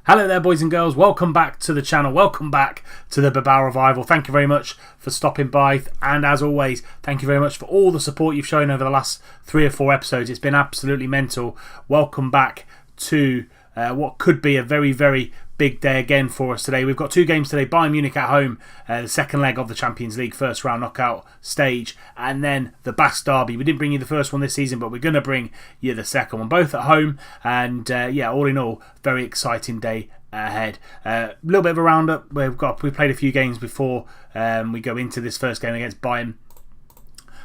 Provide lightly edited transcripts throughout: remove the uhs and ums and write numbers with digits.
Hello there, boys and girls. Welcome back to the channel. Welcome back to the Bilbao Revival. Thank you very much for stopping by. And as always, thank you very much for all the support you've shown over the last 3 or 4 episodes. It's been absolutely mental. Welcome back to what could be a very, very big day again for us today. We've got 2 games today. Bayern Munich at home, the second leg of the Champions League first round knockout stage, and then the Basque Derby. We didn't bring you the first one this season, but we're going to bring you the second one, both at home. And yeah, all in all, very exciting day ahead. A little bit of a roundup. We played a few games before we go into this first game against Bayern.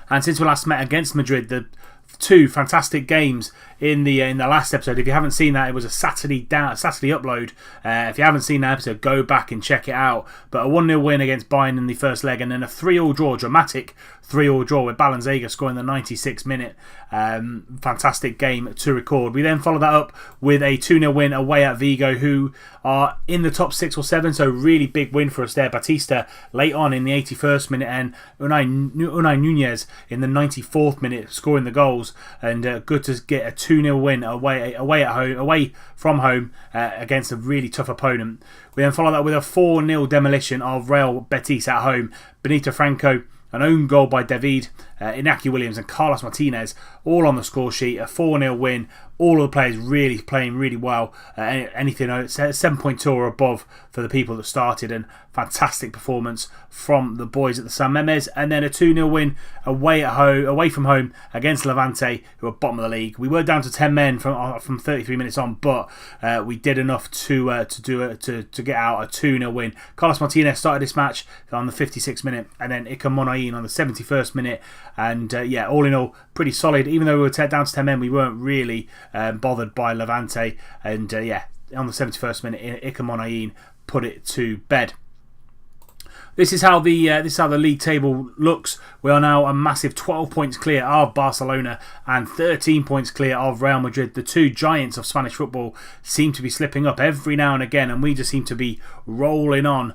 And since we last met against Madrid, the 2 fantastic games in the last episode. If you haven't seen that, it was a Saturday upload. If you haven't seen that episode, go back and check it out. But a 1-0 win against Bayern in the first leg, and then a 3-3 draw, dramatic 3-3 draw with Balenciaga scoring the 96th minute. Fantastic game to record. We then followed that up with a 2-0 win away at Vigo, who are in the top 6 or 7, so really big win for us there. Batista late on in the 81st minute, and Unai Nunez in the 94th minute scoring the goals, and good to get a 2-0 win away from home against a really tough opponent. We then follow that with a 4-0 demolition of Real Betis at home. Benito Franco, an own goal by David, Inaki Williams and Carlos Martinez all on the score sheet. A 4-0 win. All of the players really playing really well. Anything 7.2 or above for the people that started, and fantastic performance from the boys at the San Memes. And then a 2-0 win away from home against Levante, who are bottom of the league. We were down to 10 men from 33 minutes on, but we did enough to get out a 2-0 win. Carlos Martinez started this match on the 56th minute, and then Iker Monain on the 71st minute. And yeah, all in all, pretty solid. Even though we were down to 10 men, we weren't really bothered by Levante. And yeah, on the 71st minute, Iker Monain put it to bed. This is how the league table looks. We are now a massive 12 points clear of Barcelona and 13 points clear of Real Madrid. The 2 giants of Spanish football seem to be slipping up every now and again, and we just seem to be rolling on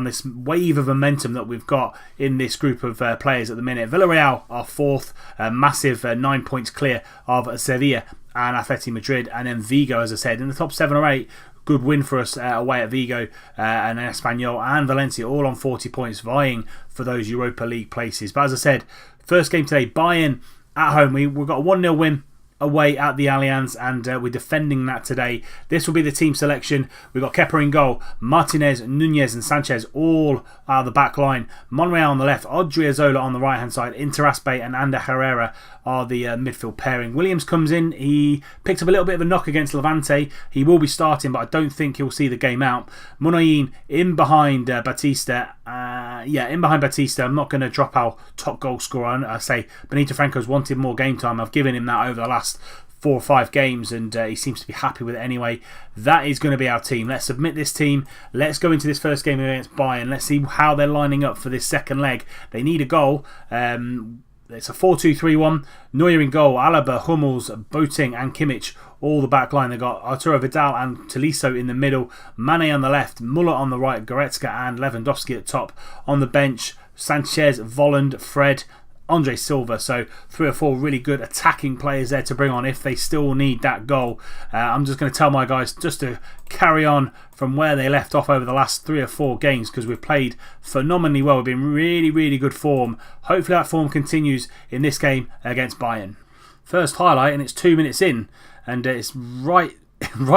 this wave of momentum that we've got in this group of players at the minute. Villarreal are 4th, massive 9 points clear of Sevilla and Atleti Madrid, and then Vigo, as I said, in the top 7 or 8. Good win for us away at Vigo, and Espanyol and Valencia all on 40 points, vying for those Europa League places. But as I said, first game today, Bayern at home. We've got a 1-0 win away at the Allianz, and we're defending that today. This will be the team selection. We've got Kepa in goal, Martinez, Nunez and Sanchez all out of the back line, Monreal on the left, Odriozola on the right hand side, Interaspe and Ander Herrera are the midfield pairing. Williams comes in. He picked up a little bit of a knock against Levante. He will be starting, but I don't think he'll see the game out. Monain in behind Batista. In behind Batista. I'm not going to drop our top goal scorer. I say Benito Franco's wanted more game time. I've given him that over the last 4 or 5 games, and he seems to be happy with it anyway. That is going to be our team. Let's submit this team. Let's go into this first game against Bayern. Let's see how they're lining up for this second leg. They need a goal. It's a 4-2-3-1. Neuer in goal, Alaba, Hummels, Boateng and Kimmich all the back line. They've got Arturo Vidal and Tolisso in the middle, Mane on the left, Muller on the right, Goretzka and Lewandowski at top. On the bench, Sanchez, Volland, Fred, Andre Silva. So 3 or 4 really good attacking players there to bring on if they still need that goal. I'm just going to tell my guys just to carry on from where they left off over the last 3 or 4 games, because we've played phenomenally well. We've been really, really good form. Hopefully that form continues in this game against Bayern. First highlight, and it's 2 minutes in, and it's right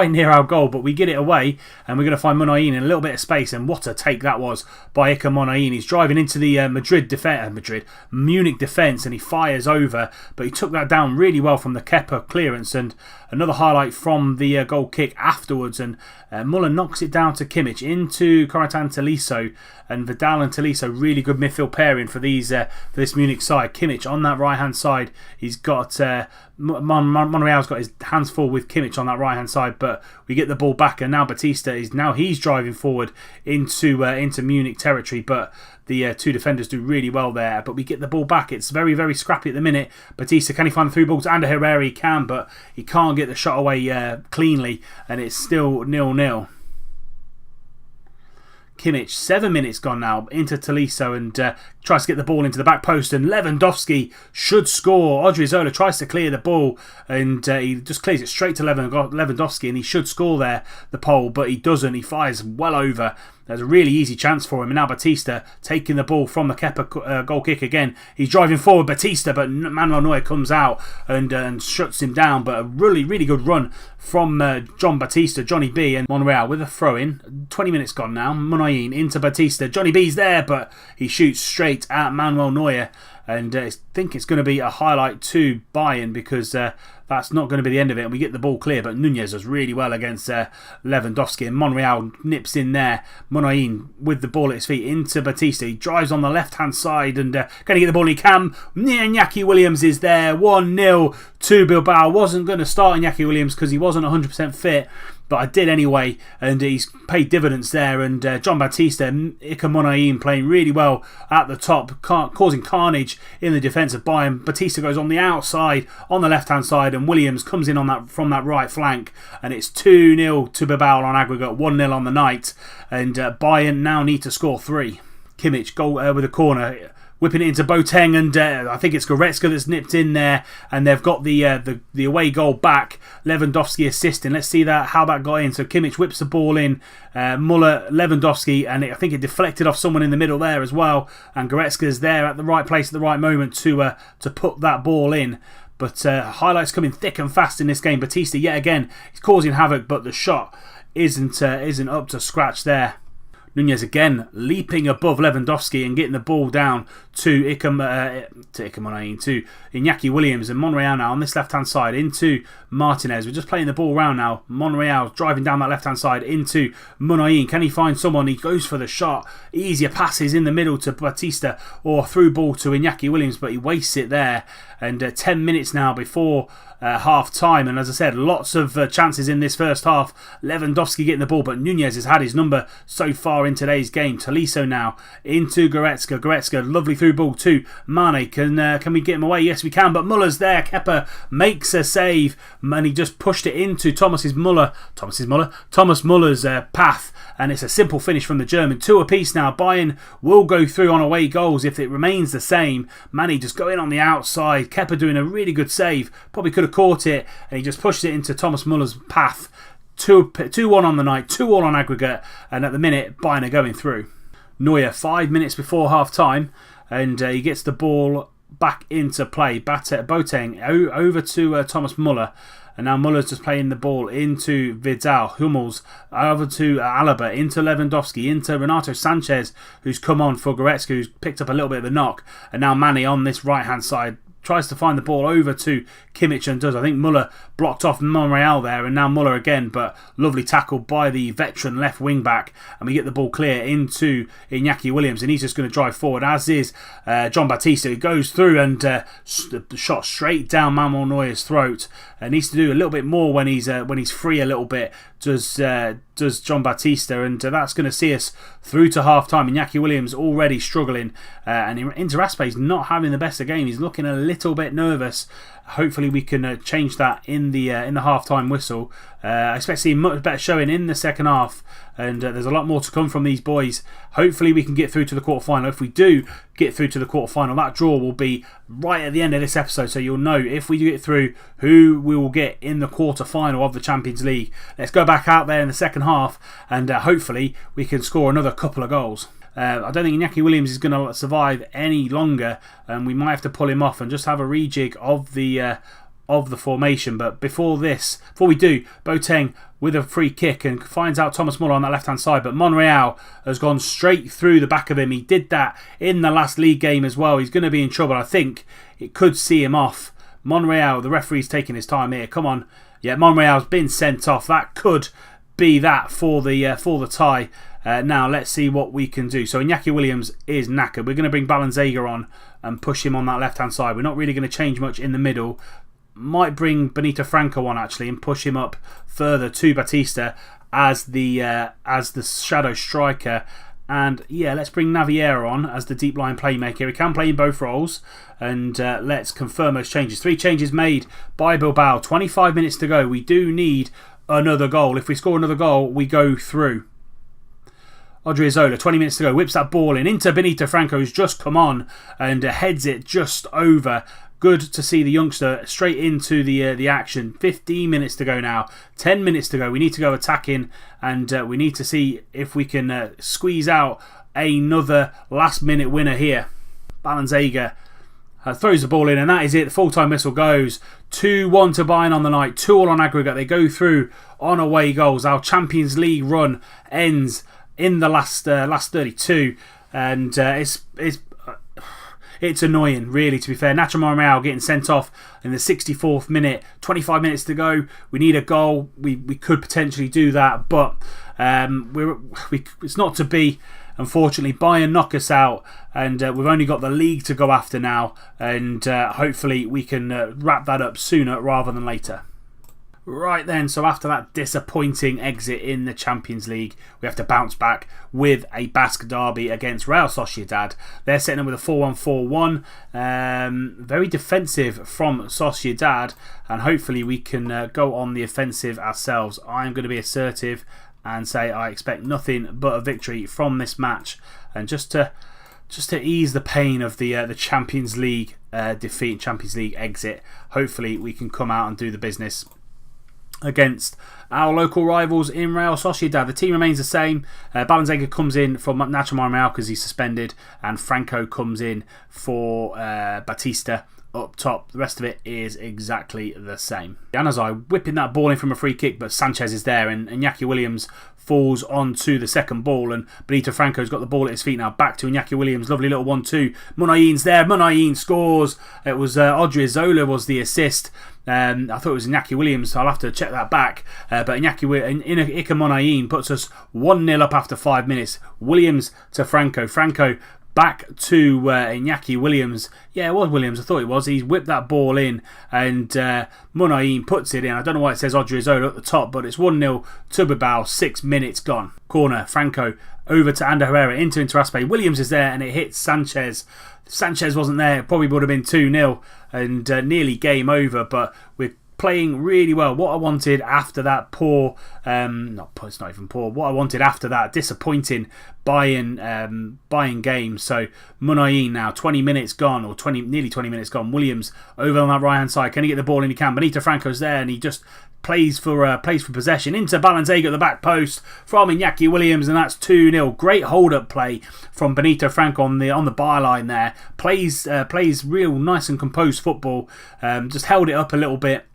near our goal, but we get it away, and we're going to find Monain in a little bit of space, and what a take that was by Iker Monain. He's driving into the Munich defence, and he fires over, but he took that down really well from the Kepa clearance. And another highlight from the goal kick afterwards, and Muller knocks it down to Kimmich into Coratan Tolisso, and Vidal and Tolisso, really good midfield pairing for this Munich side. Kimmich on that right hand side, he's got Monreal's got his hands full with Kimmich on that right hand side, but we get the ball back, and now Batista he's driving forward into Munich territory, but the 2 defenders do really well there, but we get the ball back. It's very, very scrappy at the minute. Batista, can he find the through balls? Ander Herrera, he can, but he can't get the shot away cleanly, and it's still 0-0. Kimmich. 7 minutes gone now into Tolisso and tries to get the ball into the back post, and Lewandowski should score. Odriozola tries to clear the ball and he just clears it straight to Lewandowski, and he should score there, the Pole, but he doesn't. He fires well over. There's a really easy chance for him. And now Batista taking the ball from the Kepa goal kick again. He's driving forward, Batista, but Manuel Neuer comes out and shuts him down. But a really, really good run from Johnny B, and Monreal with a throw-in. 20 minutes gone now. Muniain into Batista. Johnny B's there, but he shoots straight at Manuel Neuer. And I think it's going to be a highlight to Bayern, because that's not going to be the end of it. And we get the ball clear, but Nunez does really well against Lewandowski. And Monreal nips in there. Muniain with the ball at his feet into Batista. He drives on the left-hand side and can he get the ball? He can. Iñaki Williams is there. 1-0 to Bilbao. Wasn't going to start Iñaki Williams because he wasn't 100% fit, but I did anyway, and he's paid dividends there. And John Batista, Iker Muniain playing really well at the top, causing carnage in the defence of Bayern. Batista goes on the outside, on the left-hand side, and Williams comes in on that from that right flank, and it's 2-0 to Bilbao on aggregate, 1-0 on the night, and Bayern now need to score 3. Kimmich goal with a corner, whipping it into Boateng, and I think it's Goretzka that's nipped in there, and they've got the away goal back. Lewandowski assisting. Let's see how that got in. So Kimmich whips the ball in. Muller, Lewandowski, and I think it deflected off someone in the middle there as well. And Goretzka's there at the right place at the right moment to put that ball in. But highlights coming thick and fast in this game. Batista yet again, he's causing havoc, but the shot isn't up to scratch there. Nunez again leaping above Lewandowski and getting the ball down to Iñaki Williams, and Monreal now on this left hand side into Martinez. We're just playing the ball round now. Monreal driving down that left hand side into Muniain. Can he find someone? He goes for the shot. Easier passes in the middle to Batista or through ball to Iñaki Williams, but he wastes it there. And 10 minutes now before half time, and as I said, lots of chances in this first half. Lewandowski getting the ball, but Nunez has had his number so far in today's game. Tolisso now into Goretzka, lovely through ball to Mane. Can we get him away? Yes we can, but Muller's there. Kepa makes a save, and he just pushed it into Thomas Muller's path, and it's a simple finish from the German. 2 apiece now. Bayern will go through on away goals if it remains the same. Mane just going on the outside. Kepa doing a really good save. Probably could have caught it, and he just pushed it into Thomas Muller's path. 2-1 on the night, 2-2 on aggregate, and at the minute Bayern are going through. Neuer 5 minutes before half time, and he gets the ball back into play. Boateng over to Thomas Muller. And now Muller's just playing the ball into Vidal, Hummels, over to Alaba, into Lewandowski, into Renato Sanchez, who's come on for Goretzka, who's picked up a little bit of a knock. And now Mane on this right-hand side tries to find the ball over to Kimmich and does. I think Muller blocked off Monreal there, and now Muller again, but lovely tackle by the veteran left wing back, and we get the ball clear into Iñaki Williams, and he's just going to drive forward, as is John Batista, who goes through and shot straight down Manuel Neuer's throat. Needs to do a little bit more when he's free a little bit, does John Batista, and that's going to see us through to half time. Iñaki Williams already struggling, and Interaspe's not having the best of game. He's looking a little bit nervous. Hopefully we can change that in the half-time whistle. I expect to see much better showing in the second half, and there's a lot more to come from these boys. Hopefully we can get through to the quarter-final. If we do get through to the quarter-final, that draw will be right at the end of this episode, so you'll know if we do get through who we will get in the quarter-final of the Champions League. Let's go back out there in the second half, and hopefully we can score another couple of goals. I don't think Iñaki Williams is going to survive any longer, and we might have to pull him off and just have a rejig of the formation. But before we do, Boateng with a free kick and finds out Thomas Muller on that left-hand side, but Monreal has gone straight through the back of him. He did that in the last league game as well. He's going to be in trouble. I think it could see him off. Monreal, the referee's taking his time here. Come on. Yeah, Monreal's been sent off. That could be that for the tie. Now let's see what we can do. So Iñaki Williams is knackered. We're going to bring Balanzega on and push him on that left hand side. We're not really going to change much in the middle. Might bring Benito Franco on actually and push him up further to Batista as the shadow striker. And yeah, let's bring Naviera on as the deep line playmaker. He can play in both roles. And let's confirm those changes. 3 changes made by Bilbao. 25 minutes to go. We do need another goal. If we score another goal, we go through. Odriozola, 20 minutes to go, whips that ball in into Benito Franco, who's just come on and heads it just over. Good to see the youngster straight into the action. 15 minutes to go now. 10 minutes to go. We need to go attacking, and we need to see if we can squeeze out another last-minute winner here. Balanzega throws the ball in, and that is it. The full-time whistle goes. 2-1 to Bayern on the night. 2-2 on aggregate. They go through on away goals. Our Champions League run ends in the last 32, and it's annoying, really, to be fair. Nacho Monreal getting sent off in the 64th minute. 25 minutes to go. We need a goal. We could potentially do that, but it's not to be. Unfortunately, Bayern knock us out, and we've only got the league to go after now, and hopefully we can wrap that up sooner rather than later. Right then, so after that disappointing exit in the Champions League, we have to bounce back with a Basque Derby against Real Sociedad. They're setting up with a 4-1-4-1. Very defensive from Sociedad, and hopefully we can go on the offensive ourselves. I'm going to be assertive and say I expect nothing but a victory from this match, and just to ease the pain of the Champions League defeat, Champions League exit. Hopefully we can come out and do the business against our local rivals in Real Sociedad. The team remains the same. Balanzega comes in for Nacho Monreal because he's suspended, and Franco comes in for Batista up top. The rest of it is exactly the same. Januzaj whipping that ball in from a free kick, but Sanchez is there, and Iñaki Williams falls onto the second ball, and Benito Franco's got the ball at his feet now. Back to Iñaki Williams, lovely little 1-2. Munain's there, Munain scores. It was Odriozola was the assist. I thought it was Iñaki Williams, so I'll have to check that back. But Iñaki Munain puts us 1-0 up after 5 minutes. Williams to Franco. Franco back to Iñaki Williams. Yeah, it was Williams. I thought it was. He's whipped that ball in, and Munain puts it in. I don't know why it says Odriozola at the top, but it's 1-0 to Bilbao. 6 minutes gone. Corner. Franco over to Ander Herrera into Raspe. Williams is there, and it hits Sanchez. If Sanchez wasn't there, it probably would have been 2-0 and nearly game over, but we're playing really well. What I wanted after that it's not even poor. What I wanted after that disappointing Bayern game. So Munain now, 20 minutes gone, or nearly 20 minutes gone. Williams over on that right hand side. Can he get the ball in? He can. Benito Franco's there, and he just plays for possession into Balanzega at the back post from Iñaki Williams, and that's 2-0. Great hold up play from Benito Franco on the byline there. Plays real nice and composed football. Just held it up a little bit.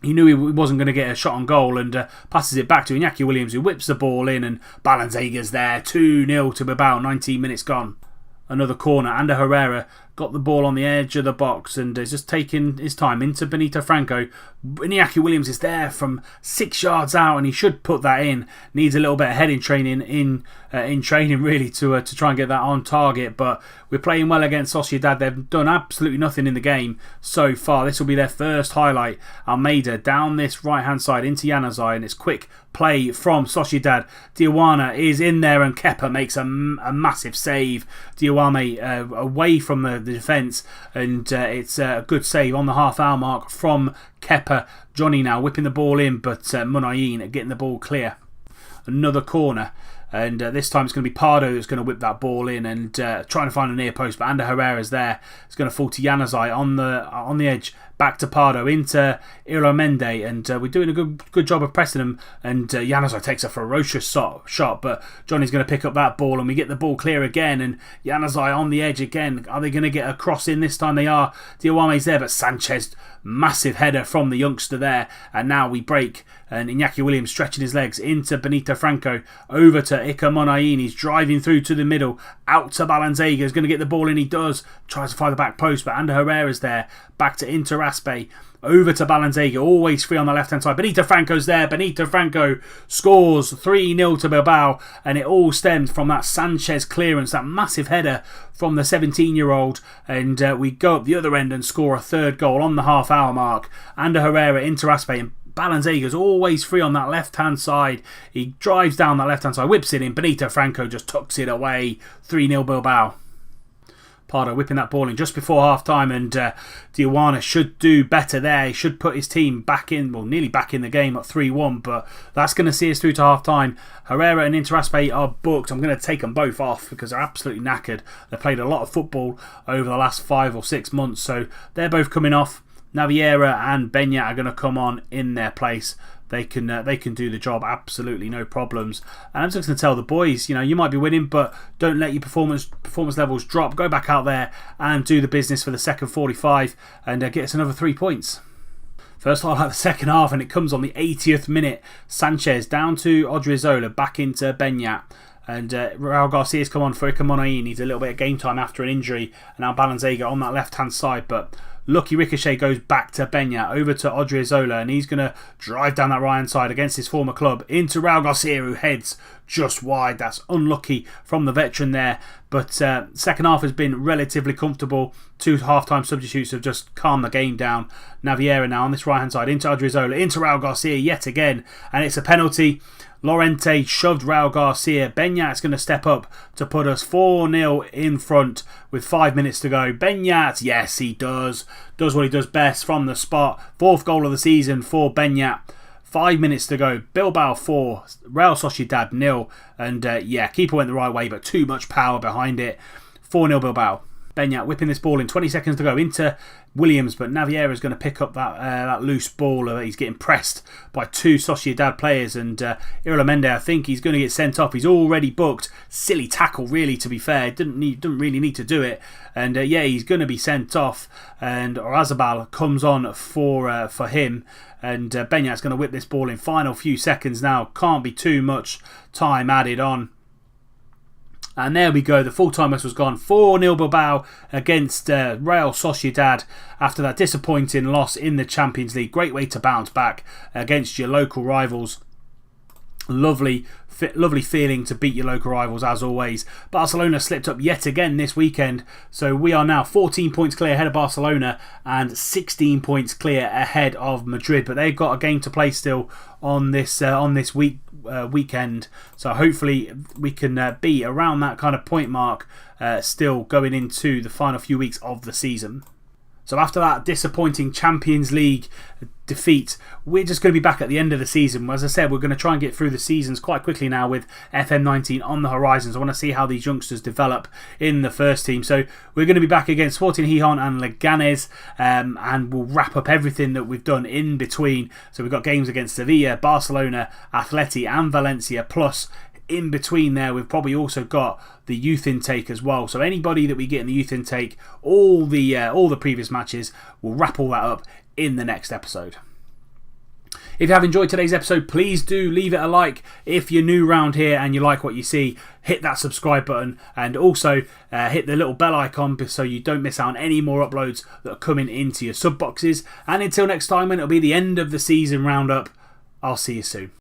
He knew he wasn't going to get a shot on goal, and passes it back to Iñaki Williams, who whips the ball in, and Balanzega's there. 2-0 to Bilbao, 19 minutes gone. Another corner. Ander Herrera got the ball on the edge of the box and is just taking his time into Benito Franco. Iñaki Williams is there from 6 yards out, and he should put that in. Needs a little bit of heading training in training, really, to try and get that on target. But we're playing well against Sociedad. They've done absolutely nothing in the game so far. This will be their first highlight. Almeida down this right hand side into Januzaj, and it's quick play from Sociedad. Diawara is in there, and Kepa makes a massive save. Diawara away from the defence, and it's a good save on the half-hour mark from Kepa. Johnny now whipping the ball in, but Munain getting the ball clear. Another corner, and this time it's going to be Pardo that's going to whip that ball in and trying to find a near post, but Ander Herrera's there. It's going to fall to Januzaj on the edge. Back to Pardo into Ilomende, and we're doing a good job of pressing him, and Januzaj takes a ferocious shot, but Johnny's going to pick up that ball, and we get the ball clear again, and Januzaj on the edge again. Are they going to get a cross in this time? They are. Diawara's there, but Sanchez, massive header from the youngster there, and now we break, and Iñaki Williams stretching his legs into Benito Franco, over to Iker Munain. He's driving through to the middle, out to Balanzega. He's going to get the ball in. He does. Tries to fire the back post, but Ander Herrera's there. Back to Inter Raspe, over to Balanzega, always free on the left hand side. Benito Franco's there. Benito Franco scores 3-0 to Bilbao, and it all stemmed from that Sanchez clearance, that massive header from the 17-year-old, and we go up the other end and score a third goal on the half-hour mark. Ander Herrera into Raspe, and Balanzega's always free on that left-hand side. He drives down that left-hand side, whips it in. Benito Franco just tucks it away. 3-0 Bilbao. Pardo whipping that ball in just before half-time, and Diawara should do better there. He should put his team back in, well, nearly back in the game at 3-1, but that's going to see us through to half-time. Herrera and Interaspe are booked. I'm going to take them both off because they're absolutely knackered. They've played a lot of football over the last 5 or 6 months, so they're both coming off. Naviera and Beñat are going to come on in their place. They can do the job, absolutely no problems. And I'm just going to tell the boys, you might be winning, but don't let your performance levels drop. Go back out there and do the business for the second 45 and get us another 3 points. First I like the second half, and it comes on the 80th minute. Sanchez down to Odriozola, back into Beñat. And Raul Garcia's come on for Ika Monai. Needs a little bit of game time after an injury. And now Balanzega on that left-hand side. But lucky ricochet goes back to Beñat, over to Odriozola. And he's going to drive down that right-hand side against his former club. Into Raul Garcia, who heads just wide. That's unlucky from the veteran there. But second half has been relatively comfortable. 2 half-time substitutes have just calmed the game down. Naviera now on this right-hand side. Into Odriozola, into Raul Garcia yet again. And it's a penalty. Lorente shoved Raul Garcia. Beñat's going to step up to put us 4-0 in front with 5 minutes to go. Beñat, yes, he does what he does best from the spot. 4th goal of the season for Beñat. 5 minutes to go. Bilbao 4, Real Sociedad 0. And keeper went the right way, but too much power behind it. 4-0 Bilbao. Beñat whipping this ball in, 20 seconds to go into Williams, but Naviera is going to pick up that loose ball. He's getting pressed by 2 Sociedad players, and Iralamende, I think he's going to get sent off. He's already booked. Silly tackle, really, to be fair. Didn't really need to do it. And he's going to be sent off, and Orazabal comes on for him. And Beñat's going to whip this ball in. Final few seconds now. Can't be too much time added on. And there we go, the full-time whistle's gone. 4-0 Bilbao against Real Sociedad after that disappointing loss in the Champions League. Great way to bounce back against your local rivals. Lovely feeling to beat your local rivals as always. Barcelona slipped up yet again this weekend, so we are now 14 points clear ahead of Barcelona and 16 points clear ahead of Madrid, but they've got a game to play still on this weekend, so hopefully we can be around that kind of point mark still going into the final few weeks of the season. So after that disappointing Champions League defeat, we're just going to be back at the end of the season. As I said, we're going to try and get through the seasons quite quickly now with FM19 on the horizons. I want to see how these youngsters develop in the first team. So we're going to be back against Sporting Gijón and Leganés, and we'll wrap up everything that we've done in between. So we've got games against Sevilla, Barcelona, Atleti and Valencia, plus in between there we've probably also got the youth intake as well. So anybody that we get in the youth intake, all the previous matches, we'll wrap all that up in the next episode. If you have enjoyed today's episode, please do leave it a like. If you're new around here and you like what you see, hit that subscribe button, and also hit the little bell icon so you don't miss out on any more uploads that are coming into your sub boxes. And until next time, when it'll be the end of the season roundup, I'll see you soon.